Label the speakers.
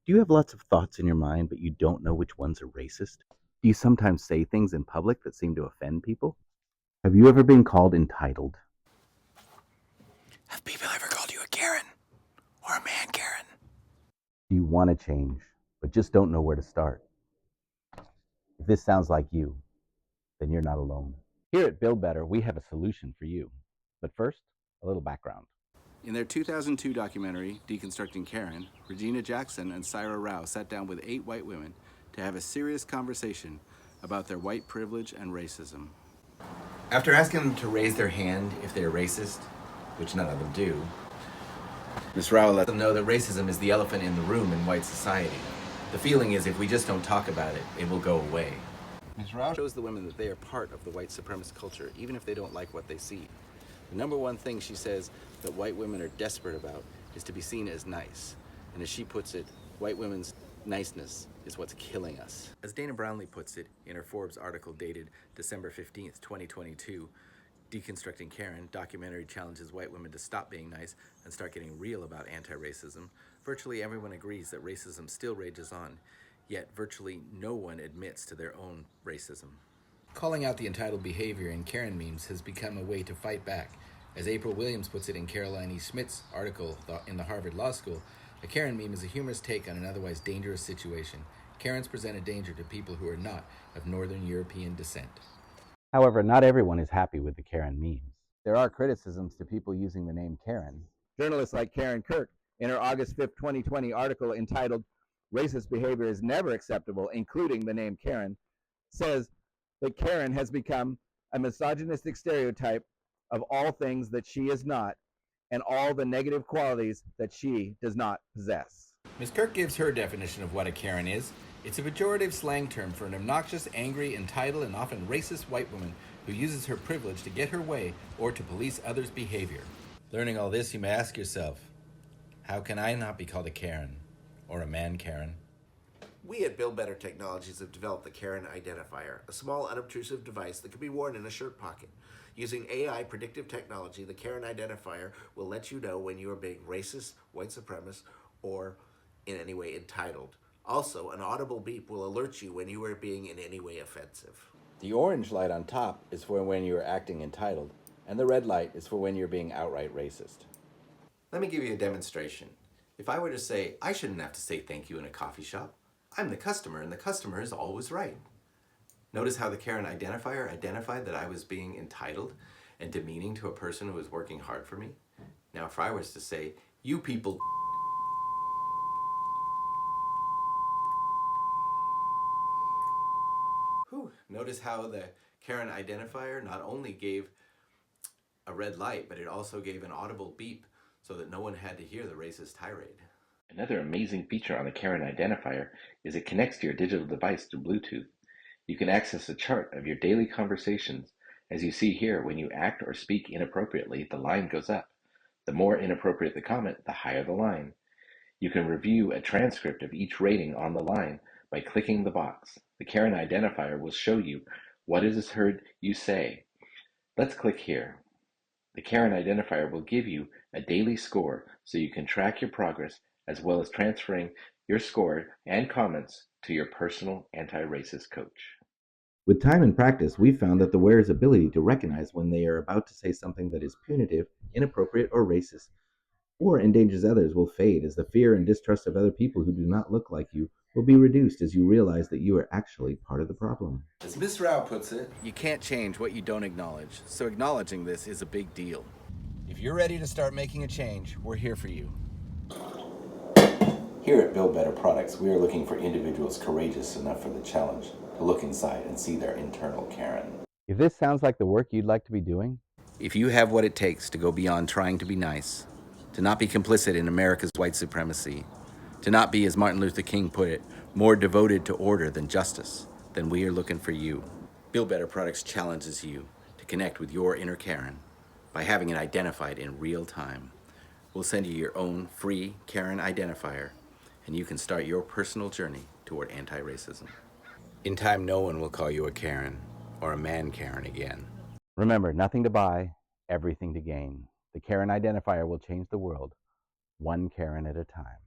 Speaker 1: Do you have lots of thoughts in your mind, but you don't know which ones are racist? Do you sometimes say things in public that seem to offend people? Have you ever been called entitled?
Speaker 2: Have people ever called you a Karen? Or a man Karen?
Speaker 1: Do you want to change, but just don't know where to start? If this sounds like you, then you're not alone. Here at Build Better, we have a solution for you. But first, a little background.
Speaker 2: In their 2002 documentary, Deconstructing Karen, Regina Jackson and Syra Rao sat down with 8 white women to have a serious conversation about their white privilege and racism. After asking them to raise their hand if they're racist, which none of them do, Ms. Rao let them know that racism is the elephant in the room in white society. The feeling is if we just don't talk about it, it will go away. Ms. Rao shows the women that they are part of the white supremacist culture, even if they don't like what they see. The number one thing she says that white women are desperate about is to be seen as nice. And as she puts it, white women's niceness is what's killing us. As Dana Brownlee puts it in her Forbes article dated December 15th, 2022, Deconstructing Karen, documentary challenges white women to stop being nice and start getting real about anti-racism. Virtually everyone agrees that racism still rages on, yet virtually no one admits to their own racism. Calling out the entitled behavior in Karen memes has become a way to fight back. As April Williams puts it in Caroline E. Schmidt's article in the Harvard Law School, a Karen meme is a humorous take on an otherwise dangerous situation. Karens present a danger to people who are not of Northern European descent.
Speaker 1: However, not everyone is happy with the Karen memes. There are criticisms to people using the name Karen. Journalists like Karen Kirk, in her August 5th, 2020 article entitled Racist Behavior is Never Acceptable, including the name Karen, says that Karen has become a misogynistic stereotype of all things that she is not and all the negative qualities that she does not possess.
Speaker 2: Ms. Kirk gives her definition of what a Karen is. It's a pejorative slang term for an obnoxious, angry, entitled, and often racist white woman who uses her privilege to get her way or to police others' behavior. Learning all this, you may ask yourself, how can I not be called a Karen or a man Karen?
Speaker 3: We at Build Better Technologies have developed the Karen Identifier, a small, unobtrusive device that can be worn in a shirt pocket. Using AI predictive technology, the Karen Identifier will let you know when you are being racist, white supremacist, or in any way entitled. Also, an audible beep will alert you when you are being in any way offensive.
Speaker 2: The orange light on top is for when you are acting entitled, and the red light is for when you're being outright racist. Let me give you a demonstration. If I were to say, I shouldn't have to say thank you in a coffee shop, I'm the customer, and the customer is always right. Notice how the Karen Identifier identified that I was being entitled and demeaning to a person who was working hard for me? Now, if I was to say, you people notice how the Karen Identifier not only gave a red light, but it also gave an audible beep so that no one had to hear the racist tirade. Another amazing feature on the Karen Identifier is it connects to your digital device through Bluetooth. You can access a chart of your daily conversations. As you see here, when you act or speak inappropriately, the line goes up. The more inappropriate the comment, the higher the line. You can review a transcript of each rating on the line by clicking the box. The Karen Identifier will show you what it has heard you say. Let's click here. The Karen Identifier will give you a daily score so you can track your progress as well as transferring your score and comments to your personal anti-racist coach.
Speaker 1: With time and practice, we've found that the wearer's ability to recognize when they are about to say something that is punitive, inappropriate, or racist, or endangers others will fade as the fear and distrust of other people who do not look like you will be reduced as you realize that you are actually part of the problem.
Speaker 2: As Ms. Rao puts it, you can't change what you don't acknowledge, so acknowledging this is a big deal. If you're ready to start making a change, we're here for you. Here at Build Better Products, we are looking for individuals courageous enough for the challenge to look inside and see their internal Karen.
Speaker 1: If this sounds like the work you'd like to be doing,
Speaker 2: if you have what it takes to go beyond trying to be nice, to not be complicit in America's white supremacy, to not be, as Martin Luther King put it, more devoted to order than justice, then we are looking for you. Build Better Products challenges you to connect with your inner Karen by having it identified in real time. We'll send you your own free Karen Identifier, and you can start your personal journey toward anti-racism. In time, no one will call you a Karen or a man Karen again.
Speaker 1: remember, nothing to buy, everything to gain. The Karen Identifier will change the world, one Karen at a time.